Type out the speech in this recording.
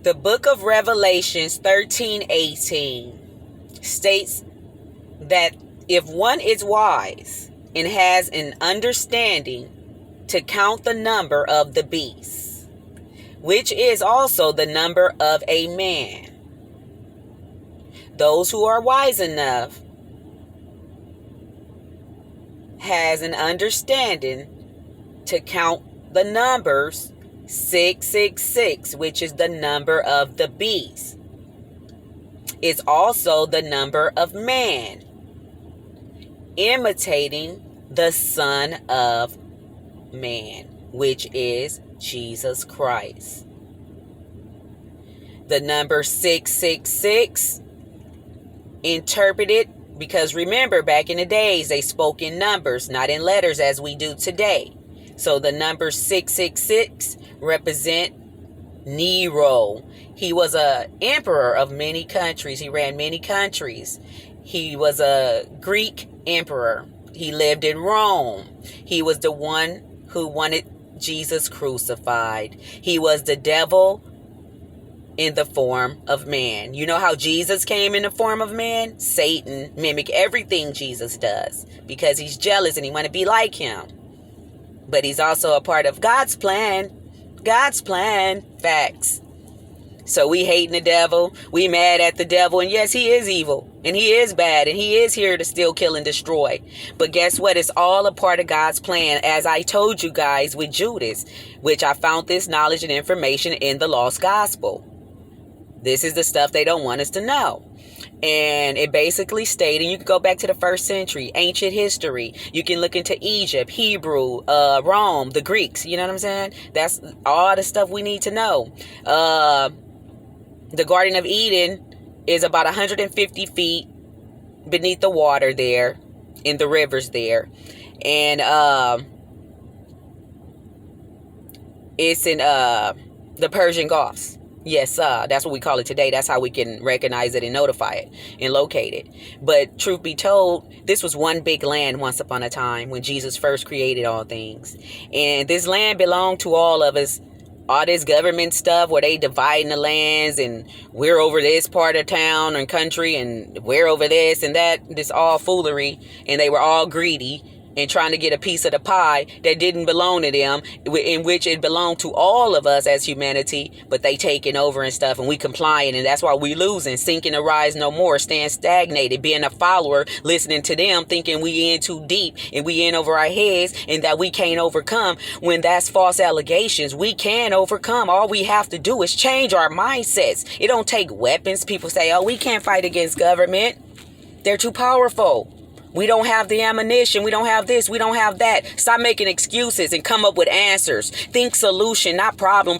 The book of Revelations 13:18 states that if one is wise and has an understanding to count the number of the beast, which is also the number of a man, those who are wise enough has an understanding to count the numbers 666, which is the number of the beast, is also the number of man, imitating the Son of Man, which is Jesus Christ. The number 666 interpreted, because remember, back in the days, they spoke in numbers, not in letters as we do today. So the number 666 represent Nero. He was an emperor of many countries. He ran many countries. He was a Greek emperor. He lived in Rome. He was the one who wanted Jesus crucified. He was the devil in the form of man. You know how Jesus came in the form of man? Satan mimicked everything Jesus does because he's jealous and he want to be like him. But he's also a part of God's plan. God's plan. Facts. So we hating the devil. We mad at the devil. And yes, he is evil. And he is bad. And he is here to steal, kill, and destroy. But guess what? It's all a part of God's plan. As I told you guys with Judas, which I found this knowledge and information in the Lost Gospel. This is the stuff they don't want us to know. And it basically stated, you can go back to the 1st century, ancient history. You can look into Egypt, Hebrew, Rome, the Greeks. You know what I'm saying? That's all the stuff we need to know. The Garden of Eden is about 150 feet beneath the water there, in the rivers there. And it's in the Persian Gulf. Yes, that's what we call it today. That's how we can recognize it and notify it and locate it. But truth be told, this was one big land once upon a time when Jesus first created all things. And this land belonged to all of us. All this government stuff where they dividing the lands and we're over this part of town and country and we're over this and that. This all foolery. And they were all greedy and trying to get a piece of the pie that didn't belong to them, in which it belonged to all of us as humanity, but they taking over and stuff, and we complying, and that's why we losing, sinking to rise no more, staying stagnated, being a follower, listening to them, thinking we in too deep, and we in over our heads, and that we can't overcome, when that's false allegations. We can overcome. All we have to do is change our mindsets. It don't take weapons. People say, oh, we can't fight against government. They're too powerful. We don't have the ammunition. We don't have this. We don't have that. Stop making excuses and come up with answers. Think solution, not problem.